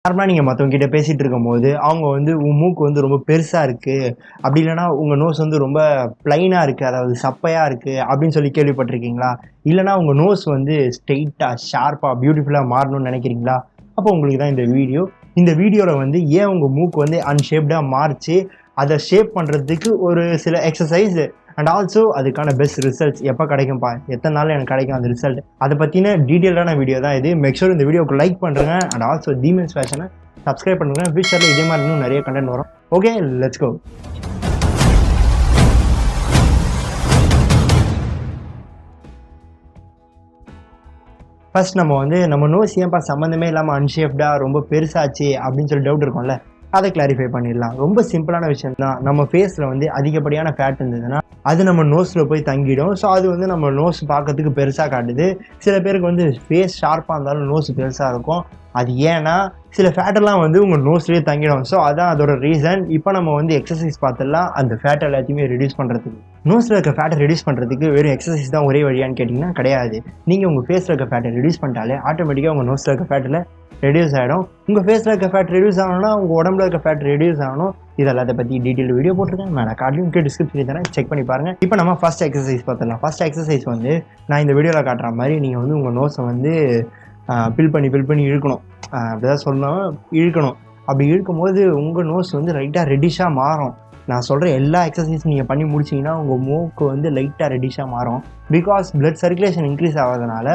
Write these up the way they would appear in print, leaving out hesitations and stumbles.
நார்மலாக நீங்கள் மற்றவங்ககிட்ட பேசிகிட்டு இருக்கும்போது அவங்க வந்து உங்கள் மூக்கு வந்து ரொம்ப பெருசாக இருக்குது, அப்படி இல்லைனா உங்கள் நோஸ் வந்து ரொம்ப ப்ளைனாக இருக்குது, அதாவது சப்பையாக இருக்குது அப்படின்னு சொல்லி கேள்விப்பட்டிருக்கீங்களா? இல்லைனா உங்கள் நோஸ் வந்து ஸ்ட்ரெயிட்டாக ஷார்ப்பாக பியூட்டிஃபுல்லாக மாறணும்னு நினைக்கிறீங்களா? அப்போ உங்களுக்கு தான் இந்த வீடியோ. இந்த வீடியோவில் வந்து ஏன் உங்கள் மூக்கு வந்து அன்ஷேப்டாக மாறிச்சு, அதை ஷேப் பண்ணுறதுக்கு ஒரு சில எக்ஸசைஸ் அண்ட் ஆல்சோ அதுக்கான பெஸ்ட் ரிசல்ட்ஸ் எப்போ கிடைக்கும்ப்பா, எத்தனை நாள் எனக்கு கிடைக்கும் அந்த ரிசல்ட், அதை பற்றின டீட்டெயிலான வீடியோ தான் இது. மேக் ஷூர் இந்த வீடியோக்கு லைக் பண்ணுறேங்க அண்ட் ஆல்சோ தீமென்ஸ் ஃபேஷனை சப்ஸ்கிரைப் பண்ணுறேன். ஃபியூச்சரில் இதே மாதிரி இன்னும் நிறைய கண்டென்ட் வரும். Okay, let's go. ஃபர்ஸ்ட் நம்ம நோஸ் ஏன்ப்பா சம்மந்தமே இல்லாமல் அன்ஷேப்டாக ரொம்ப பெருசாச்சு அப்படின்னு சொல்லி டவுட் இருக்கும்ல, அதை கிளாரிஃபை பண்ணிடலாம். ரொம்ப சிம்பிளான விஷயம் தான். நம்ம ஃபேஸில் வந்து அதிகப்படியான ஃபேட் இருந்ததுன்னா அது நம்ம நோஸில் போய் தங்கிடும். ஸோ அது வந்து நம்ம நோஸ் பார்க்கறதுக்கு பெருசாக காட்டுது. சில பேருக்கு வந்து ஃபேஸ் ஷார்ப்பாக இருந்தாலும் நோஸ் பெருசாக இருக்கும். அது ஏன்னா சில ஃபேட்டெல்லாம் வந்து உங்கள் நோஸ்லேயே தங்கிடும். ஸோ அதான் அதோட ரீசன். இப்போ நம்ம வந்து எக்ஸசைஸ் பார்த்துடலாம் அந்த ஃபேட் எல்லாத்தையுமே ரெடியூஸ் பண்ணுறதுக்கு. நோஸில் இருக்க ஃபேட்டை ரெடியூஸ் பண்ணுறதுக்கு வெறும் எக்ஸசைஸ் தான் ஒரே வழியான்னு கேட்டிங்கன்னா கிடையாது. நீங்கள் உங்கள் ஃபேஸில் இருக்க ஃபேட்டை ரெடியூஸ் பண்ணிட்டாலே ஆட்டோமேட்டிக்காக உங்கள் நோஸில் இருக்க ஃபேட்டில் ரெடியூஸ் ஆகிடும். உங்கள் ஃபேஸில் இருக்க ஃபேட் ரெடியூஸ் ஆகணும்னா உங்கள் உடம்புல இருக்க ஃபேட் ரெடியூஸ் ஆகணும். இதெல்லாம் அதை பற்றி டீட்டெயில் வீடியோ போட்டிருக்கேன். நான் கார்ட்லையும் டிஸ்கிரிப்ஷன் தரேன், செக் பண்ணி பாருங்கள். இப்போ நம்ம ஃபஸ்ட் எக்ஸசைஸ் பார்த்துடலாம். ஃபஸ்ட் எக்ஸசைஸ் வந்து நான் இந்த வீடியோவில் காட்டுற மாதிரி நீங்கள் வந்து உங்கள் நோஸை வந்து ஃபில் பண்ணி இழுக்கணும். அப்படிதான் சொல்லணும், இழுக்கணும். அப்படி இழுக்கும்போது உங்கள் நோஸ் வந்து லைட்டாக ரெட்டிஷாக மாறும். நான் சொல்கிற எல்லா எக்ஸசைஸும் நீங்கள் பண்ணி முடிச்சிங்கன்னா உங்கள் மூக்கு வந்து லைட்டாக ரெட்டிஷாக மாறும். பிகாஸ் பிளட் சர்க்குலேஷன் இன்க்ரீஸ் ஆகிறதுனால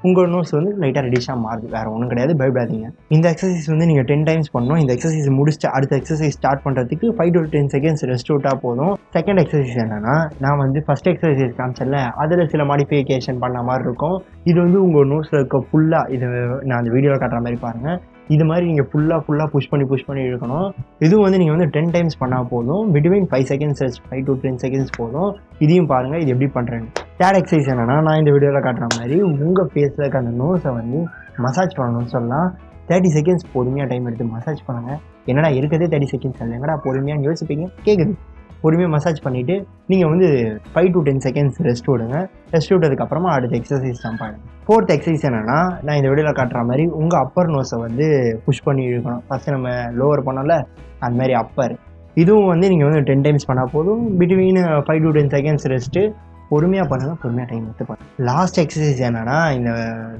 உங்கள் நோஸ் வந்து லைட்டாக ரெட்டிஷாக மாறுது. வேறு ஒன்றும் கிடையாது, பயப்படாதீங்க. இந்த எக்ஸசைஸ் வந்து நீங்கள் 10 டைம்ஸ் பண்ணணும். இந்த எக்ஸசைஸ் முடிச்சுட்டு அடுத்த எக்ஸசைஸ் ஸ்டார்ட் பண்ணுறதுக்கு 5 to 10 செகண்ட்ஸ் ரெஸ்ட் விட்டால் போதும். செகண்ட் எக்ஸசைஸ் என்னென்னா, நான் வந்து ஃபஸ்ட் எக்ஸசைஸ் காமிச்சல அதில் சில மாடிஃபிகேஷன் பண்ண மாதிரி இருக்கும். இது வந்து உங்கள் நோஸில் இருக்க ஃபுல்லாக, இது நான் அந்த வீடியோவில் காட்டுற மாதிரி பாருங்கள். இது மாதிரி நீங்கள் ஃபுல்லாக புஷ் பண்ணி இழுக்கணும். இதுவும் வந்து நீங்கள் வந்து 10 டைம்ஸ் பண்ணால் போதும். பிட்வீன் 5 செகண்ட்ஸ் 5 to 10 செகண்ட்ஸ் போதும். இதையும் பாருங்கள் இது எப்படி பண்ணுறேன்னு. தேர்ட் எக்ஸசைஸ் என்னென்னா, நான் இந்த வீடியோவில் காட்டுற மாதிரி உங்கள் ஃபேஸில் இருக்க அந்த நோஸை வந்து மசாஜ் பண்ணணும்னு சொல்லலாம். 30 செகண்ட்ஸ் பொறுமையாக டைம் எடுத்து மசாஜ் பண்ணுங்கள். என்னடா இருக்கிறதே 30 செகண்ட்ஸ் இல்லை, எங்கடா பொறுமையான்னு யோசிப்பீங்க, கேட்குது. பொறுமையாக மசாஜ் பண்ணிவிட்டு நீங்கள் வந்து 5 to 10 செகண்ட்ஸ் ரெஸ்ட் விடுங்க. ரெஸ்ட் விட்டதுக்கப்புறமா அடுத்த எக்ஸசைஸ் தான் பாருங்க. ஃபோர்த் எக்ஸசைஸ் என்னென்னா, நான் இந்த வீடியோவில் காட்டுற மாதிரி உங்கள் அப்பர் நோஸை வந்து புஷ் பண்ணி இழுக்கணும். ஃபஸ்ட்டு நம்ம லோவர் பண்ணோம்ல, அந்த மாதிரி அப்பர். இதுவும் வந்து நீங்கள் வந்து 10 டைம்ஸ் பண்ணால் போதும். Between 5 to 10 seconds rest. பொறுமையாக பண்ணுங்கள், பொறுமையாக டைம் எடுத்து பண்ணுங்கள். லாஸ்ட் எக்ஸசைஸ் என்னென்னா, இந்த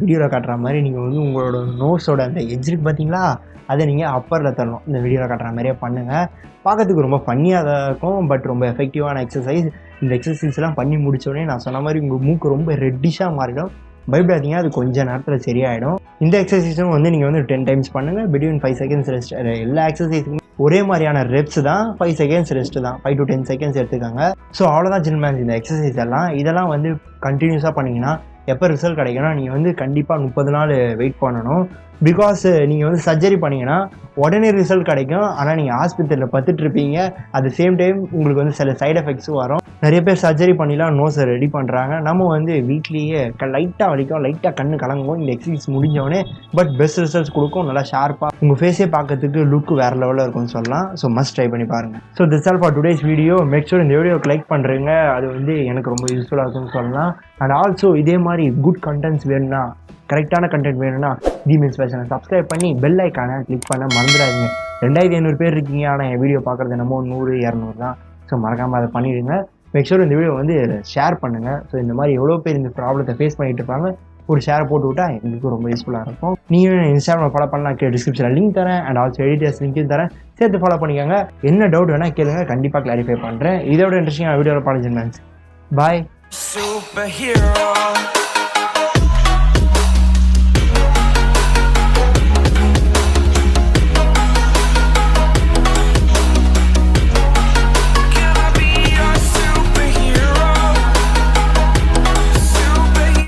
வீடியோவில் காட்டுற மாதிரி நீங்கள் வந்து உங்களோட நோஸோட அந்த எட்ஜ் இருக்குது பார்த்தீங்களா, அதை நீங்கள் அப்பரில் தரணும். இந்த வீடியோவில் காட்டுற மாதிரியே பண்ணுங்கள். பார்க்கறதுக்கு ரொம்ப ஃபன்னியாக தான் இருக்கும், பட் ரொம்ப எஃபெக்டிவான எக்ஸசைஸ். இந்த எக்ஸசைஸ்லாம் பண்ணி முடித்தோடனே நான் சொன்ன மாதிரி உங்கள் மூக்கு ரொம்ப ரெட்டிஷாக மாறிடும். பயப்படாதீங்க, அது கொஞ்சம் நேரத்தில் சரியாயிடும். இந்த எக்ஸசைஸும் வந்து நீங்கள் வந்து 10 டைம்ஸ் பண்ணுங்கள். Between 5 seconds rest. எல்லா எக்ஸசைஸுமே ஒரே மாதிரியான ரெப்ஸ் தான், 5 செகண்ட்ஸ் ரெஸ்ட்டு தான். 5 to 10 செகண்ட்ஸ் எடுத்துக்காங்க. ஸோ அவ்வளோதான் ஜின்மேன்ஸ் இந்த எக்ஸசைஸ் எல்லாம். இதெல்லாம் வந்து கண்டினியூஸாக பண்ணிங்கன்னா எப்போ ரிசல்ட் கிடைக்குன்னா, நீங்கள் வந்து கண்டிப்பாக 30 நாள் வெயிட் பண்ணணும். பிகாஸ் நீங்கள் வந்து சர்ஜரி பண்ணிங்கன்னா உடனே ரிசல்ட் கிடைக்கும். ஆனால் நீங்கள் ஹாஸ்பிட்டலில் பத்துட்ருப்பீங்க. அட் த சேம் டைம் உங்களுக்கு வந்து சில சைட் எஃபெக்ட்ஸும் வரும். நிறைய பேர் சர்ஜரி பண்ணிலாம் நோஸை ரெடி பண்ணுறாங்க. நம்ம வந்து வீட்லேயே லைட்டாக வலிக்கும், லைட்டாக கண்ணு கலங்கும் இந்த எக்ஸசைஸ் முடிஞ்சோடனே. பட் பெஸ்ட் ரிசல்ட்ஸ் கொடுக்கும். நல்லா ஷார்ப்பாக உங்கள் ஃபேஸே பார்க்கறதுக்கு லுக்கு வேறு லெவலில் இருக்கும்னு சொல்லலாம். ஸோ மஸ்ட் ட்ரை பண்ணி பாருங்கள். So this all for today's video. Make sure இந்த வீடியோக்கு லைக் பண்ணுறீங்க. அது வந்து எனக்கு ரொம்ப யூஸ்ஃபுல்லாக இருக்கும்னு சொல்லலாம். அண்ட் ஆல்சோ இதே மாதிரி குட் கண்டென்ட்ஸ் வேணும்னா, கரெக்டான கண்டென்ட் வேணும்னா தீமென்ஸ் ஃபேஷனை சப்ஸ்கிரைப் பண்ணி பெல் ஐக்கானை கிளிக் பண்ண மறந்துடாதீங்க. 2500 பேர் இருக்கீங்க, ஆனால் என் வீடியோ பார்க்குறது நம்ம 100-200 தான். ஸோ மறக்காமல் அதை பண்ணிவிடுங்க. மேக் ஷூர் இந்த வீடியோ வந்து ஷேர் பண்ணுங்கள். ஸோ இந்த மாதிரி எவ்வளோ பேர் இந்த ப்ராப்ளத்தை ஃபேஸ் பண்ணிட்டு இருப்பாங்க, ஒரு ஷேர் போட்டு விட்டால் எங்களுக்கு ரொம்ப யூஸ்ஃபுல்லாக இருக்கும். நீங்கள் இன்ஸ்டாகிராம் ஃபாலோ பண்ணலாம், டிஸ்கிரிப்ஷனில் லிங்க் தரேன். அண்ட் ஆல்சோ எடிட்டர்ஸ் லிங்க்கும் தரேன், சேர்த்து ஃபாலோ பண்ணிக்கோங்க. என்ன டவுட் வேணால் கேளுங்க, கண்டிப்பாக கிளாரிஃபை பண்ணுறேன். இதோட இன்ட்ரெஸ்டிங்கான வீடியோவில் பாருங்க. பாய்.